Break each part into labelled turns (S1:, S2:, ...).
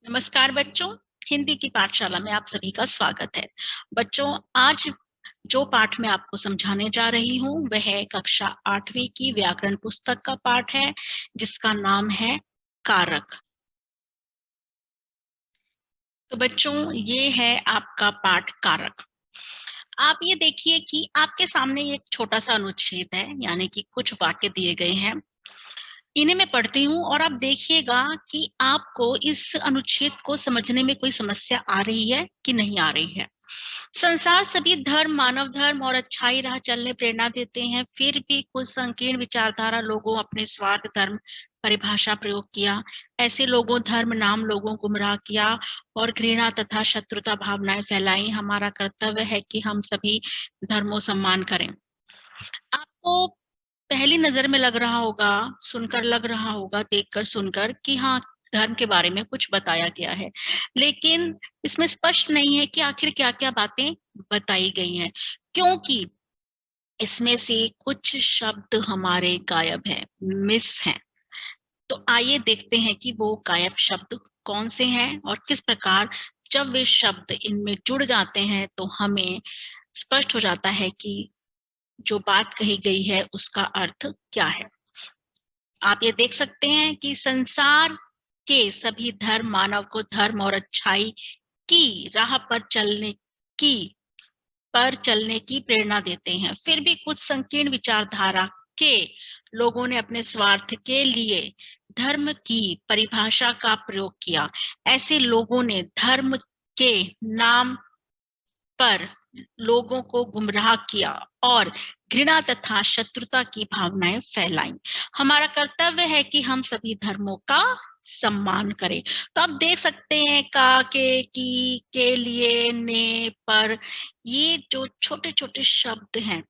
S1: नमस्कार बच्चों, हिंदी की पाठशाला में आप सभी का स्वागत है। बच्चों, आज जो पाठ मैं आपको समझाने जा रही हूँ वह कक्षा 8वीं की व्याकरण पुस्तक का पाठ है, जिसका नाम है कारक। तो बच्चों, ये है आपका पाठ कारक। आप ये देखिए कि आपके सामने एक छोटा सा अनुच्छेद है, यानी कि कुछ वाक्य दिए गए हैं। इन्हें मैं पढ़ती हूँ और आप देखिएगा कि आपको इस अनुच्छेद को समझने में कोई समस्या आ रही है कि नहीं आ रही है। संसार सभी धर्म, मानव धर्म और अच्छाई राह चलने प्रेरणा देते हैं, फिर भी कुछ संकीर्ण विचारधारा लोगों अपने स्वार्थ धर्म परिभाषा प्रयोग किया। ऐसे लोगों धर्म नाम लोगों गुमराह किया और घृणा तथा शत्रुता भावनाएं फैलाई। हमारा कर्तव्य है कि हम सभी धर्मों सम्मान करें। आपको पहली नजर में लग रहा होगा, सुनकर लग रहा होगा, देखकर सुनकर कि हाँ, धर्म के बारे में कुछ बताया गया है, लेकिन इसमें स्पष्ट नहीं है कि आखिर क्या-क्या बातें बताई गई हैं, क्योंकि इसमें से कुछ शब्द हमारे गायब हैं, मिस हैं। तो आइए देखते हैं कि वो गायब शब्द कौन से हैं और किस प्रकार जब वे शब्द इनमें जुड़ जाते हैं तो हमें स्पष्ट हो जाता है कि जो बात कही गई है उसका अर्थ क्या है। आप ये देख सकते हैं कि संसार के सभी धर्म मानव को धर्म और अच्छाई की राह की चलने की प्रेरणा देते हैं, फिर भी कुछ संकीर्ण विचारधारा के लोगों ने अपने स्वार्थ के लिए धर्म की परिभाषा का प्रयोग किया। ऐसे लोगों ने धर्म के नाम पर लोगों को गुमराह किया और घृणा तथा शत्रुता की भावनाएं फैलाई। हमारा कर्तव्य है कि हम सभी धर्मों का सम्मान करें। तो आप देख सकते हैं का, के लिए, ने, पर, ये जो छोटे-छोटे शब्द हैं,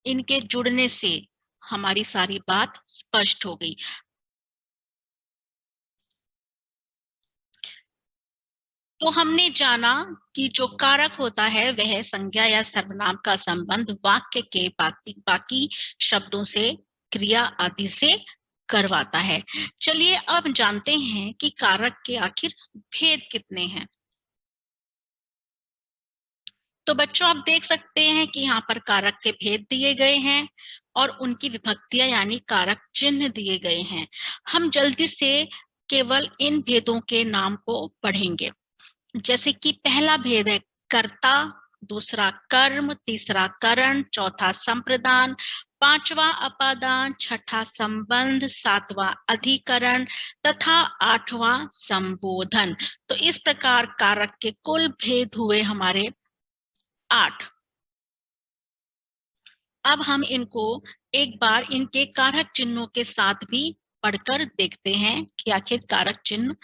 S1: इनके जुड़ने से हमारी सारी बात स्पष्ट हो गई। तो हमने जाना कि जो कारक होता है वह संज्ञा या सर्वनाम का संबंध वाक्य के बाकी शब्दों से, क्रिया आदि से करवाता है। चलिए अब जानते हैं कि कारक के आखिर भेद कितने हैं। तो बच्चों, आप देख सकते हैं कि यहाँ पर कारक के भेद दिए गए हैं और उनकी विभक्तियां यानी कारक चिन्ह दिए गए हैं। हम जल्दी से केवल इन भेदों के नाम को पढ़ेंगे। जैसे कि पहला भेद है कर्ता, दूसरा कर्म, तीसरा करण, चौथा संप्रदान, पांचवा अपादान, छठा संबंध, सातवां अधिकरण तथा आठवां संबोधन। तो इस प्रकार कारक के कुल भेद हुए हमारे 8। अब हम इनको एक बार इनके कारक चिन्हों के साथ भी पढ़कर देखते हैं कि आखिर कारक चिन्ह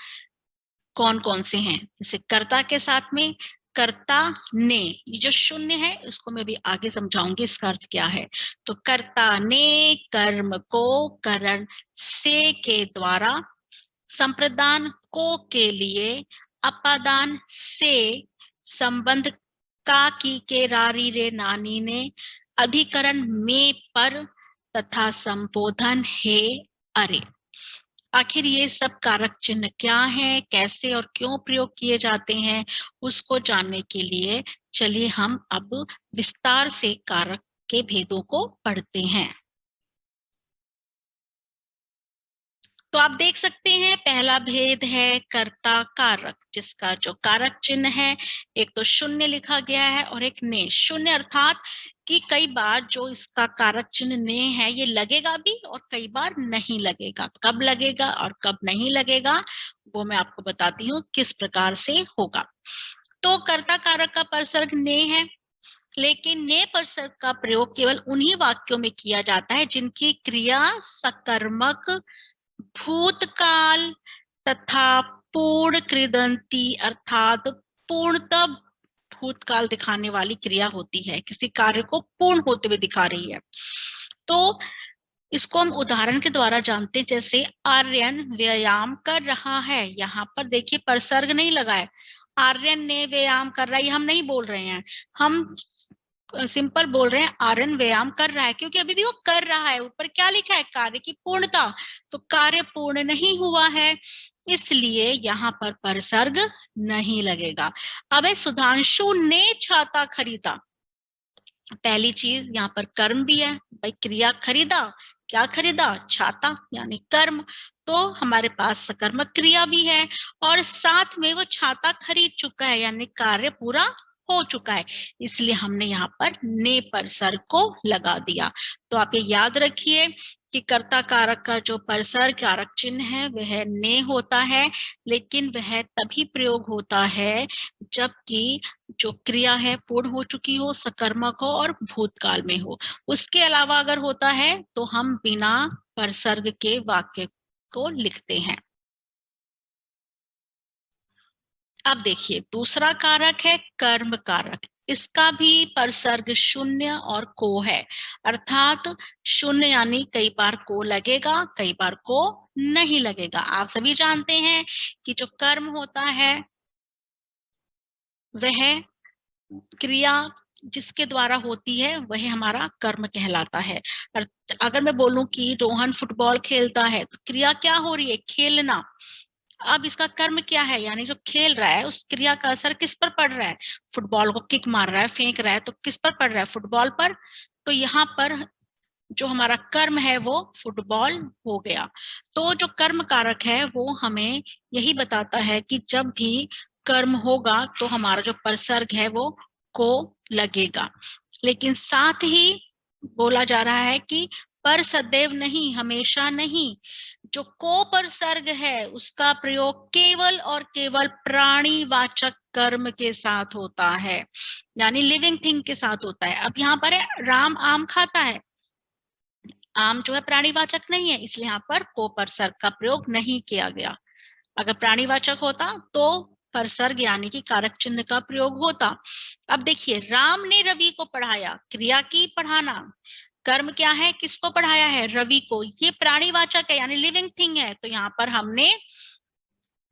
S1: कौन-कौन से हैं। जैसे कर्ता के साथ में कर्ता ने, ये जो शून्य है उसको मैं भी आगे समझाऊंगी इसका अर्थ क्या है। तो कर्ता ने कर्म को करण से के द्वारा, संप्रदान को के लिए, अपादान से, संबंध का की के रारी रे नानी ने, अधिकरण में पर तथा संबोधन हे अरे। आखिर ये सब कारक चिन्ह क्या हैं, कैसे और क्यों प्रयोग किए जाते हैं, उसको जानने के लिए चलिए हम अब विस्तार से कारक के भेदों को पढ़ते हैं। तो आप देख सकते हैं पहला भेद है कर्ता कारक, जिसका जो कारक चिन्ह है एक तो शून्य लिखा गया है और एक ने। शून्य अर्थात कि कई बार जो इसका कारक चिन्ह ने है ये लगेगा भी और कई बार नहीं लगेगा। कब लगेगा और कब नहीं लगेगा वो मैं आपको बताती हूँ किस प्रकार से होगा। तो कर्ता कारक का परसर्ग ने है, लेकिन ने परसर्ग का प्रयोग केवल उन्हीं वाक्यों में किया जाता है जिनकी क्रिया सकर्मक, भूतकाल तथा पूर्ण कृदंती अर्थात पूर्णतः भूतकाल दिखाने वाली क्रिया होती है, किसी कार्य को पूर्ण होते हुए दिखा रही है। तो इसको हम उदाहरण के द्वारा जानते हैं, जैसे आर्यन व्यायाम कर रहा है। यहाँ पर देखिए परसर्ग नहीं लगा है, आर्यन ने व्यायाम कर रहा है, ये हम नहीं बोल रहे हैं, हम सिंपल बोल रहे हैं आर्यन व्यायाम कर रहा है, क्योंकि अभी भी वो कर रहा है। ऊपर क्या लिखा है, कार्य की पूर्णता, तो कार्य पूर्ण नहीं हुआ है। इसलिए यहाँ पर परसर्ग नहीं लगेगा। अब सुधांशु ने छाता खरीदा, पहली चीज यहाँ पर कर्म भी है, भाई क्रिया खरीदा, क्या खरीदा? छाता, यानी कर्म। तो हमारे पास सकर्मक क्रिया भी है और साथ में वो छाता खरीद चुका है, यानी कार्य पूरा हो चुका है, इसलिए हमने यहाँ पर ने परसर्ग को लगा दिया। तो आप ये याद रखिए कि कर्ता कारक का जो परसर्ग कारक चिन्ह है वह ने होता है, लेकिन वह तभी प्रयोग होता है जबकि जो क्रिया है पूर्ण हो चुकी हो, सकर्मक हो और भूतकाल में हो। उसके अलावा अगर होता है तो हम बिना परसर्ग के वाक्य को लिखते हैं। अब देखिए दूसरा कारक है कर्म कारक, इसका भी परसर्ग शून्य और को है, अर्थात शून्य यानी कई बार को लगेगा, कई बार को नहीं लगेगा। आप सभी जानते हैं कि जो कर्म होता है वह क्रिया जिसके द्वारा होती है वह हमारा कर्म कहलाता है। अगर मैं बोलूं कि रोहन फुटबॉल खेलता है तो क्रिया क्या हो रही है? खेलना। अब इसका कर्म क्या है? यानी जो खेल रहा है उस क्रिया का असर किस पर पड़ रहा है? फुटबॉल को किक मार रहा है, फेंक रहा है, तो किस पर पड़ रहा है? फुटबॉल पर। तो यहाँ पर जो हमारा कर्म है वो फुटबॉल हो गया। तो जो कर्म कारक है वो हमें यही बताता है कि जब भी कर्म होगा तो हमारा जो परसर्ग है वो को लगेगा, लेकिन साथ ही बोला जा रहा है कि पर सदैव नहीं, हमेशा नहीं। जो को परसर्ग है उसका प्रयोग केवल और केवल प्राणीवाचक कर्म के साथ होता है, यानी लिविंग थिंग के साथ होता है। अब यहाँ पर है राम आम खाता है, आम जो है प्राणीवाचक नहीं है, इसलिए यहाँ पर को परसर्ग का प्रयोग नहीं किया गया। अगर प्राणीवाचक होता तो परसर्ग यानी कि कारक चिन्ह का प्रयोग होता। अब देखिए राम ने रवि को पढ़ाया, क्रिया की पढ़ाना, कर्म क्या है? किसको पढ़ाया है? रवि को। ये प्राणीवाचक है यानी लिविंग थिंग है, तो यहाँ पर हमने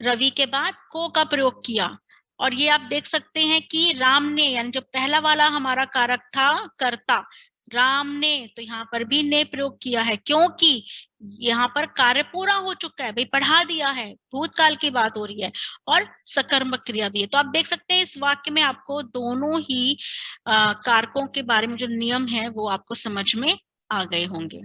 S1: रवि के बाद को का प्रयोग किया। और ये आप देख सकते हैं कि राम ने, यानी जो पहला वाला हमारा कारक था कर्ता, राम ने, तो यहाँ पर भी ने प्रयोग किया है, क्योंकि यहाँ पर कार्य पूरा हो चुका है, भाई पढ़ा दिया है, भूतकाल की बात हो रही है और सकर्मक क्रिया भी है। तो आप देख सकते हैं इस वाक्य में आपको दोनों ही कारकों के बारे में जो नियम है वो आपको समझ में आ गए होंगे।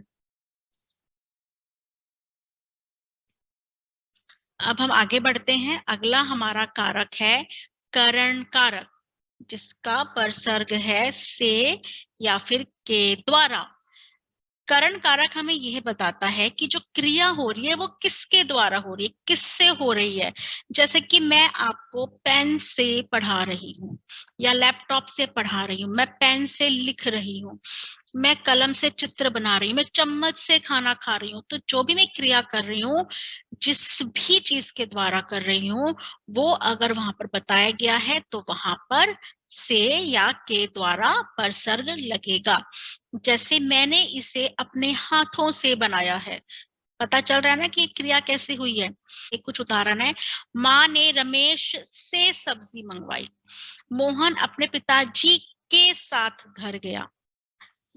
S1: अब हम आगे बढ़ते हैं। अगला हमारा कारक है करण कारक, जिसका परसर्ग है से या फिर के द्वारा। करण कारक हमें यह बताता है कि जो क्रिया हो रही है वो किसके द्वारा हो रही है, किससे हो रही है। जैसे कि मैं आपको पेन से पढ़ा रही हूँ या लैपटॉप से पढ़ा रही हूँ, मैं पेन से लिख रही हूँ, मैं कलम से चित्र बना रही हूँ, मैं चम्मच से खाना खा रही हूँ। तो जो भी मैं क्रिया कर रही हूँ, जिस भी चीज के द्वारा कर रही हूँ, वो अगर वहां पर बताया गया है तो वहां पर से या के द्वारा परसर्ग लगेगा। जैसे मैंने इसे अपने हाथों से बनाया है, पता चल रहा है ना कि क्रिया कैसे हुई है। एक कुछ उदाहरण है, माँ ने रमेश से सब्जी मंगवाई, मोहन अपने पिताजी के साथ घर गया।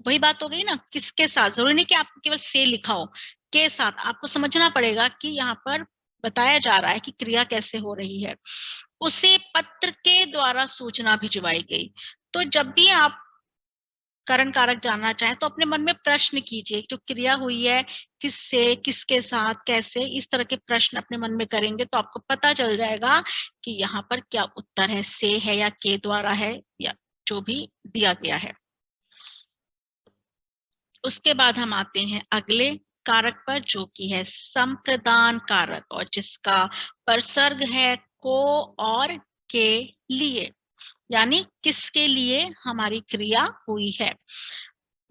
S1: वही बात हो गई ना, किसके साथ? जरूरी नहीं कि आपको केवल से लिखा हो, के साथ। आपको समझना पड़ेगा कि यहाँ पर बताया जा रहा है कि क्रिया कैसे हो रही है। उसे पत्र के द्वारा सूचना भिजवाई गई। तो जब भी आप करण कारक जानना चाहें तो अपने मन में प्रश्न कीजिए, जो क्रिया हुई है किससे, किसके साथ, कैसे, इस तरह के प्रश्न अपने मन में करेंगे तो आपको पता चल जाएगा कि यहाँ पर क्या उत्तर है, से है या के द्वारा है या जो भी दिया गया है। उसके बाद हम आते हैं अगले कारक पर, जो कि है संप्रदान कारक, और जिसका परसर्ग है को और के लिए, यानी किसके लिए हमारी क्रिया हुई है।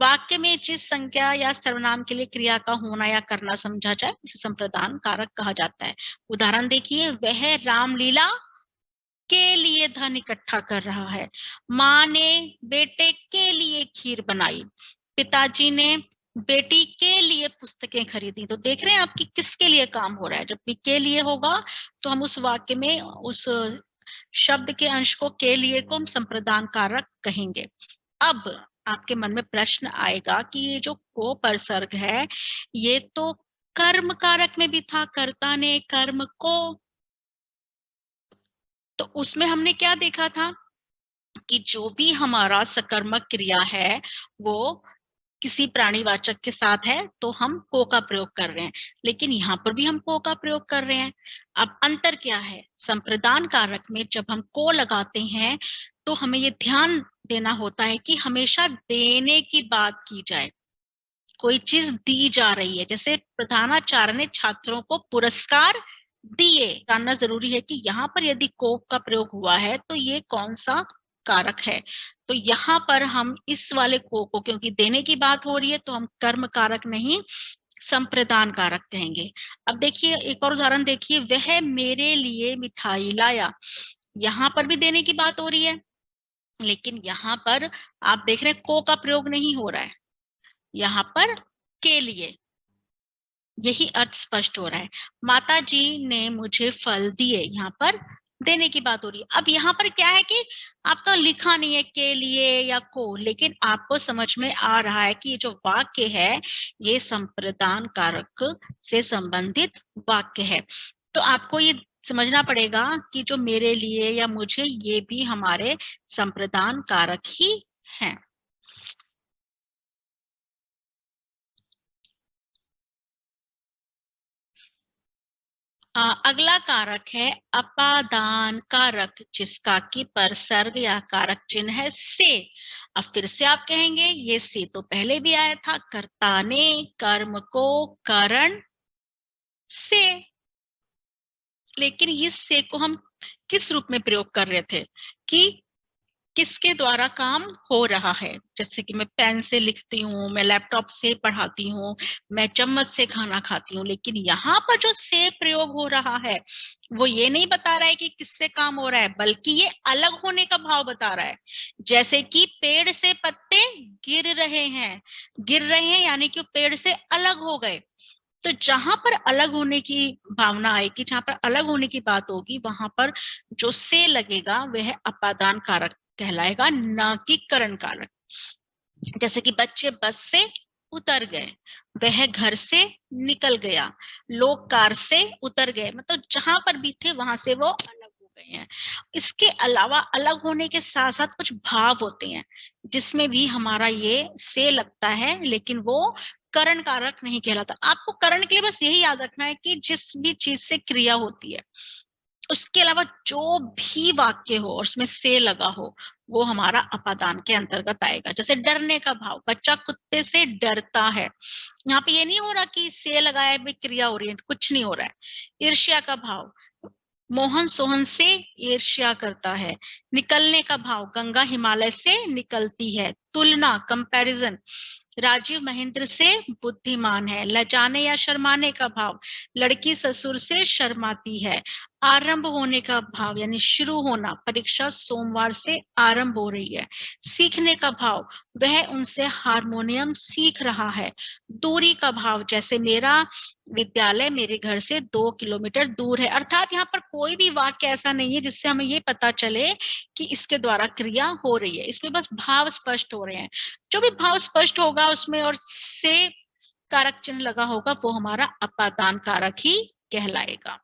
S1: वाक्य में जिस संज्ञा या सर्वनाम के लिए क्रिया का होना या करना समझा जाए उसे संप्रदान कारक कहा जाता है। उदाहरण देखिए, वह रामलीला के लिए धन इकट्ठा कर रहा है, माँ ने बेटे के लिए खीर बनाई, पिताजी ने बेटी के लिए पुस्तकें खरीदी। तो देख रहे हैं आपकी किसके लिए काम हो रहा है। जब भी के लिए होगा तो हम उस वाक्य में उस शब्द के अंश को के लिए को हम संप्रदान कारक कहेंगे। अब आपके मन में प्रश्न आएगा कि ये जो को परसर्ग है ये तो कर्म कारक में भी था, कर्ता ने कर्म को, तो उसमें हमने क्या देखा था कि जो भी हमारा सकर्मक क्रिया है वो किसी प्राणीवाचक के साथ है तो हम को का प्रयोग कर रहे हैं, लेकिन यहाँ पर भी हम को का प्रयोग कर रहे हैं। अब अंतर क्या है? संप्रदान कारक में जब हम को लगाते हैं तो हमें ये ध्यान देना होता है कि हमेशा देने की बात की जाए, कोई चीज दी जा रही है। जैसे प्रधानाचार्य ने छात्रों को पुरस्कार दिए, जानना जरूरी है कि यहाँ पर यदि को का प्रयोग हुआ है तो ये कौन सा कारक है। तो यहाँ पर हम इस वाले को क्योंकि देने की बात हो रही है तो हम कर्म कारक नहीं संप्रदान कारक कहेंगे। अब देखिए एक और उदाहरण देखिए, वह मेरे लिए मिठाई लाया। यहाँ पर भी देने की बात हो रही है, लेकिन यहाँ पर आप देख रहे हैं को का प्रयोग नहीं हो रहा है, यहाँ पर के लिए, यही अर्थ स्पष्ट हो रहा है। माता जी ने मुझे फल दिए, यहाँ पर देने की बात हो रही है। अब यहाँ पर क्या है कि आपका लिखा नहीं है के लिए या को, लेकिन आपको समझ में आ रहा है कि ये जो वाक्य है ये संप्रदान कारक से संबंधित वाक्य है। तो आपको ये समझना पड़ेगा कि जो मेरे लिए या मुझे, ये भी हमारे संप्रदान कारक ही हैं। अगला कारक है अपादान कारक, जिसका कि पर सर्ग या कारक चिन्ह है से। अब फिर से आप कहेंगे ये से तो पहले भी आया था, कर्ता ने कर्म को कारण से, लेकिन इस से को हम किस रूप में प्रयोग कर रहे थे कि किसके द्वारा काम हो रहा है। जैसे कि मैं पेन से लिखती हूँ, मैं लैपटॉप से पढ़ाती हूँ, मैं चम्मच से खाना खाती हूँ, लेकिन यहाँ पर जो से प्रयोग हो रहा है वो ये नहीं बता रहा है कि किससे काम हो रहा है, बल्कि ये अलग होने का भाव बता रहा है। जैसे कि पेड़ से पत्ते गिर रहे हैं, गिर रहे हैं यानी कि पेड़ से अलग हो गए। तो जहां पर अलग होने की भावना आएगी, जहां पर अलग होने की बात होगी, वहां पर जो से लगेगा वह अपादान कारक कहलाएगा, न कि करण कारक। जैसे कि बच्चे बस से उतर गए, वह घर से निकल गया, लोग कार से उतर गए, मतलब जहां पर भी थे वहां से वो अलग हो गए हैं। इसके अलावा अलग होने के साथ साथ कुछ भाव होते हैं जिसमें भी हमारा ये से लगता है, लेकिन वो करण कारक नहीं कहलाता। आपको करण के लिए बस यही याद रखना है कि जिस भी चीज से क्रिया होती है उसके अलावा जो भी वाक्य हो और उसमें से लगा हो वो हमारा अपादान के अंतर्गत आएगा। जैसे डरने का भाव, बच्चा कुत्ते से डरता है, यहाँ पे ये नहीं हो रहा कि से लगाए भी क्रिया हो रही है, कुछ नहीं हो रहा है। ईर्ष्या का भाव, मोहन सोहन से ईर्ष्या करता है। निकलने का भाव, गंगा हिमालय से निकलती है। तुलना, कंपैरिजन, राजीव महेंद्र से बुद्धिमान है। लजाने या शर्माने का भाव, लड़की ससुर से शर्माती है। आरंभ होने का भाव यानी शुरू होना, परीक्षा सोमवार से आरंभ हो रही है। सीखने का भाव, वह उनसे हारमोनियम सीख रहा है। दूरी का भाव, जैसे मेरा विद्यालय मेरे घर से 2 किलोमीटर दूर है। अर्थात यहाँ पर कोई भी वाक्य ऐसा नहीं है जिससे हमें ये पता चले कि इसके द्वारा क्रिया हो रही है, इसमें बस भाव स्पष्ट हो रहे हैं। जो भी भाव स्पष्ट होगा उसमें और से कारक चिन्ह लगा होगा वो हमारा अपादान कारक ही कहलाएगा।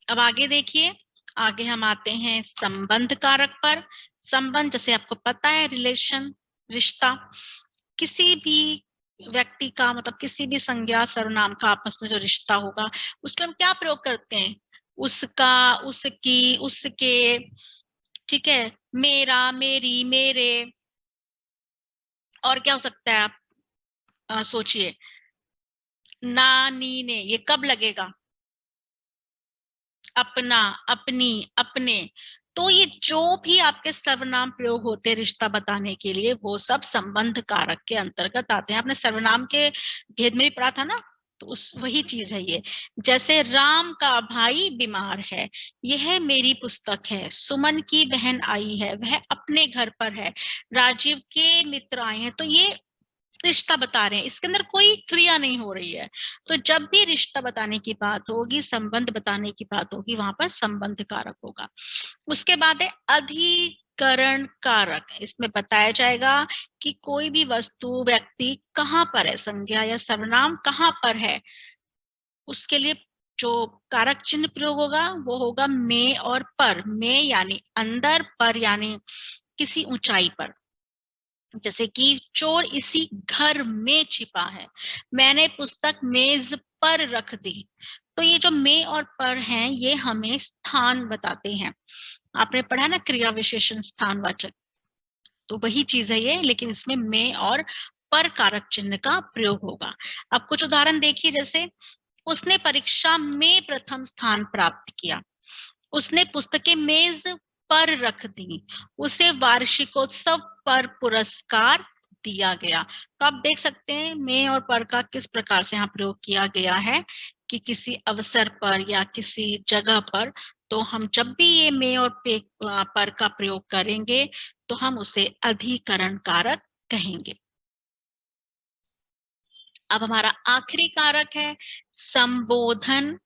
S1: अब आगे देखिए, आगे हम आते हैं संबंध कारक पर। संबंध, जैसे आपको पता है, रिलेशन, रिश्ता, किसी भी व्यक्ति का, मतलब किसी भी संज्ञा सर्वनाम का आपस में जो रिश्ता होगा उसके हम क्या प्रयोग करते हैं? उसका, उसकी, उसके, ठीक है, मेरा, मेरी, मेरे। और क्या हो सकता है आप सोचिए। ना, नी, ने, ये कब लगेगा? अपना, अपनी, अपने। तो ये जो भी आपके सर्वनाम प्रयोग होते हैं रिश्ता बताने के लिए वो सब संबंध कारक के अंतर्गत आते हैं। आपने सर्वनाम के भेद में भी पढ़ा था ना, तो उस वही चीज है ये। जैसे राम का भाई बीमार है, यह मेरी पुस्तक है। सुमन की बहन आई है, वह अपने घर पर है। राजीव के मित्र आए हैं, तो ये रिश्ता बता रहे हैं, इसके अंदर कोई क्रिया नहीं हो रही है। तो जब भी रिश्ता बताने की बात होगी, संबंध बताने की बात होगी, वहां पर संबंध कारक होगा। उसके बाद है करण कारक। इसमें बताया जाएगा कि कोई भी वस्तु, व्यक्ति कहाँ पर है, संज्ञा या सर्वनाम कहाँ पर है, उसके लिए जो कारक चिन्ह प्रयोग होगा वो होगा में और पर। में यानी अंदर, पर यानी किसी ऊंचाई पर। जैसे कि चोर इसी घर में छिपा है, मैंने पुस्तक मेज पर रख दी। तो ये जो में और पर हैं ये हमें स्थान बताते हैं। आपने पढ़ा ना क्रिया विशेषण स्थानवाचक, तो वही चीज है ये, लेकिन इसमें में और पर कारक चिन्ह का प्रयोग होगा। अब कुछ उदाहरण देखिए, जैसे उसने परीक्षा में प्रथम स्थान प्राप्त किया, उसने पुस्तकें मेज पर रख दी, उसे वार्षिकोत्सव पर पुरस्कार दिया गया। तो आप देख सकते हैं में और पर का किस प्रकार से यहाँ प्रयोग किया गया है कि किसी अवसर पर या किसी जगह पर। तो हम जब भी ये में और पर का प्रयोग करेंगे तो हम उसे अधिकरण कारक कहेंगे। अब हमारा आखिरी कारक है संबोधन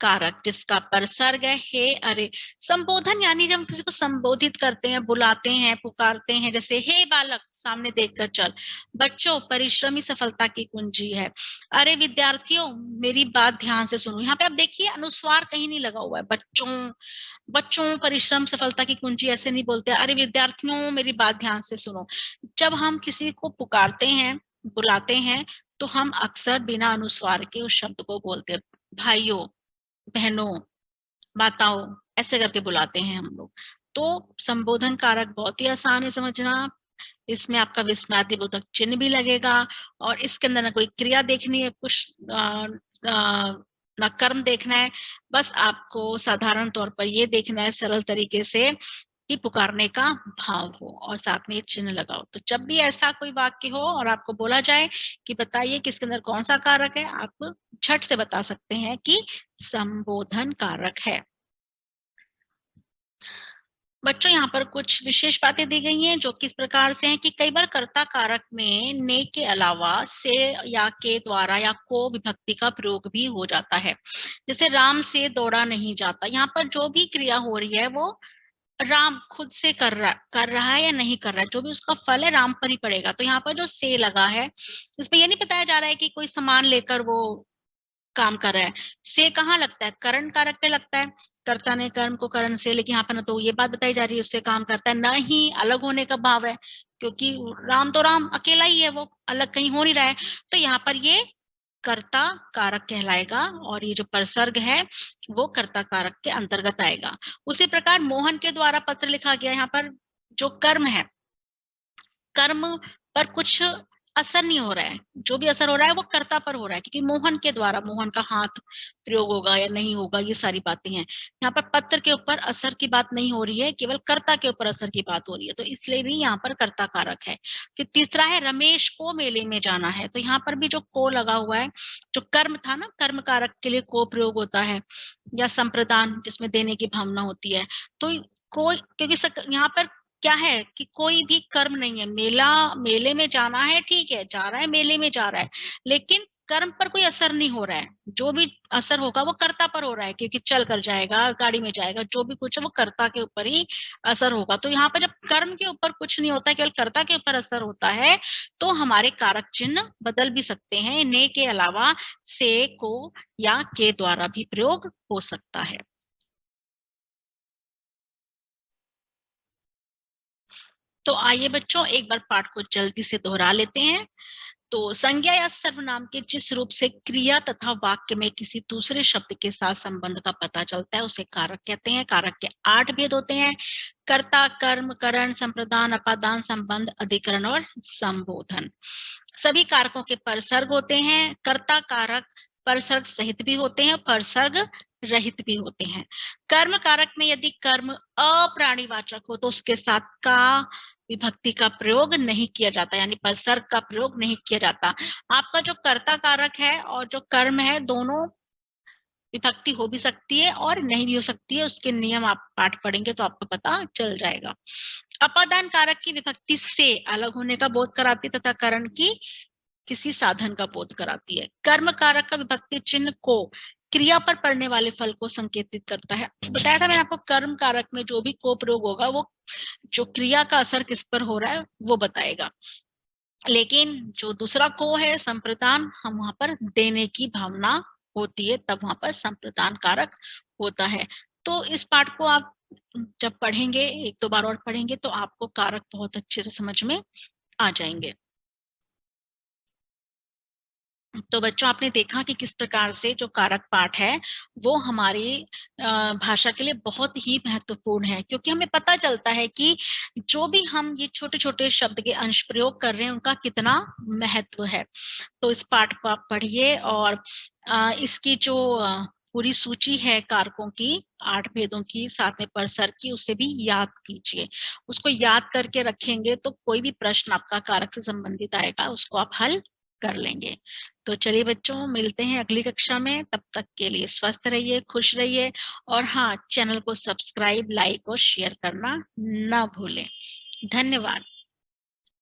S1: कारक, जिसका परसर्ग है हे अरे। संबोधन यानी जब हम किसी को संबोधित करते हैं, बुलाते हैं, पुकारते हैं, जैसे हे बालक सामने देखकर चल, बच्चों परिश्रम ही सफलता की कुंजी है, अरे विद्यार्थियों मेरी बात ध्यान से सुनो। यहाँ पे आप देखिए अनुस्वार कहीं नहीं लगा हुआ है, बच्चों, बच्चों परिश्रम सफलता की कुंजी ऐसे नहीं बोलते, अरे विद्यार्थियों मेरी बात ध्यान से सुनो। जब हम किसी को पुकारते हैं, बुलाते हैं, तो हम अक्सर बिना अनुस्वार के उस शब्द को बोलते हैं, भाइयों, बहनों, माताओं, ऐसे करके बुलाते हैं हम लोग। तो संबोधन कारक बहुत ही आसान है समझना। इसमें आपका विस्मयादिबोधक चिन्ह भी लगेगा और इसके अंदर ना कोई क्रिया देखनी है, कुछ ना कर्म देखना है, बस आपको साधारण तौर पर ये देखना है सरल तरीके से कि पुकारने का भाव हो और साथ में ये चिन्ह लगाओ। तो जब भी ऐसा कोई वाक्य हो और आपको बोला जाए कि बताइए कि इसके अंदर कौन सा कारक है, आप झट से बता सकते हैं कि संबोधन कारक है। बच्चों यहाँ पर कुछ विशेष बातें दी गई हैं जो किस प्रकार से हैं कि कई बार कर्ता कारक में ने के अलावा से या के द्वारा या को विभक्ति का प्रयोग भी हो जाता है। जैसे राम से दौड़ा नहीं जाता, यहाँ पर जो भी क्रिया हो रही है वो राम खुद से कर रहा है या नहीं कर रहा है, जो भी उसका फल है राम पर ही पड़ेगा। तो यहाँ पर जो से लगा है इसमें ये नहीं बताया जा रहा है कि कोई सामान लेकर वो काम कर रहा है। से कहाँ लगता है, करण कारक पे लगता है, कर्ता ने कर्म को करण से, लेकिन यहाँ पर ना तो ये बात बताई जा रही है उससे काम करता है, न ही अलग होने का भाव है, क्योंकि राम तो राम अकेला ही है, वो अलग कहीं हो नहीं रहा है। तो यहाँ पर ये कर्ता कारक कहलाएगा और ये जो परसर्ग है वो कर्ता कारक के अंतर्गत आएगा। उसी प्रकार मोहन के द्वारा पत्र लिखा गया, यहाँ पर जो कर्म है, कर्म पर कुछ असर नहीं हो रहा है, जो भी असर हो रहा है वो कर्ता पर हो रहा है, क्योंकि मोहन के द्वारा, मोहन का हाथ प्रयोग होगा या नहीं होगा, ये सारी बातें हैं। यहाँ पर पत्र के ऊपर असर की बात नहीं हो रही है, केवल कर्ता के ऊपर असर की बात हो रही है, तो इसलिए भी यहाँ पर कर्ता कारक है। फिर तीसरा है रमेश को मेले में जाना है, तो यहाँ पर भी जो को लगा हुआ है, जो कर्म था ना, कर्म कारक के लिए को प्रयोग होता है, या संप्रदान जिसमें देने की भावना होती है। तो कोई, क्योंकि यहाँ पर क्या है कि कोई भी कर्म नहीं है, मेले में जाना है, ठीक है, जा रहा है, मेले में जा रहा है, लेकिन कर्म पर कोई असर नहीं हो रहा है। जो भी असर होगा वो कर्ता पर हो रहा है, क्योंकि चल कर जाएगा, गाड़ी में जाएगा, जो भी कुछ है वो कर्ता के ऊपर ही असर होगा। तो यहाँ पर जब कर्म के ऊपर कुछ नहीं होता, केवल कर्ता के ऊपर असर होता है, तो हमारे कारक चिन्ह बदल भी सकते हैं, ने के अलावा से, को या के द्वारा भी प्रयोग हो सकता है। तो आइए बच्चों एक बार पाठ को जल्दी से दोहरा लेते हैं। तो संज्ञा या सर्वनाम के जिस रूप से क्रिया तथा वाक्य में किसी दूसरे शब्द के साथ संबंध का पता चलता है उसे कारक कहते हैं। कारक के 8 भेद होते हैं: कर्ता, कर्म, करण, संप्रदान, अपादान, संबंध, अधिकरण और संबोधन। सभी कारकों के परसर्ग होते हैं। कर्ता कारक परसर्ग सहित भी होते हैं, परसर्ग रहित भी होते हैं। कर्म कारक में यदि कर्म अप्राणीवाचक हो तो उसके साथ का विभक्ति का प्रयोग नहीं किया जाता, यानी परसर्ग का प्रयोग नहीं किया जाता। आपका जो कर्ता कारक है और जो कर्म है, दोनों विभक्ति हो भी सकती है और नहीं भी हो सकती है, उसके नियम आप पाठ पढ़ेंगे तो आपको पता चल जाएगा। अपादान कारक की विभक्ति से अलग होने का बोध कराती तथा करण की किसी साधन का बोध कराती है। कर्म कारक का विभक्ति चिन्ह को क्रिया पर पड़ने वाले फल को संकेतित करता है। बताया था मैंने आपको, कर्म कारक में जो भी को प्रयोग होगा वो जो क्रिया का असर किस पर हो रहा है वो बताएगा। लेकिन जो दूसरा को है संप्रदान, हम वहां पर देने की भावना होती है, तब वहां पर संप्रदान कारक होता है। तो इस पाठ को आप जब पढ़ेंगे, एक दो बार और पढ़ेंगे, तो आपको कारक बहुत अच्छे से समझ में आ जाएंगे। तो बच्चों, आपने देखा कि किस प्रकार से जो कारक पाठ है वो हमारी भाषा के लिए बहुत ही महत्वपूर्ण है, क्योंकि हमें पता चलता है कि जो भी हम ये छोटे छोटे शब्द के अंश प्रयोग कर रहे हैं उनका कितना महत्व है। तो इस पाठ को आप पढ़िए और इसकी जो पूरी सूची है कारकों की, 8 भेदों की, साथ में परसर की, उसे भी याद कीजिए। उसको याद करके रखेंगे तो कोई भी प्रश्न आपका कारक से संबंधित आएगा उसको आप हल कर लेंगे। तो चलिए बच्चों, मिलते हैं अगली कक्षा में। तब तक के लिए स्वस्थ रहिए, खुश रहिए, और हाँ, चैनल को सब्सक्राइब, लाइक और शेयर करना ना भूलें। धन्यवाद।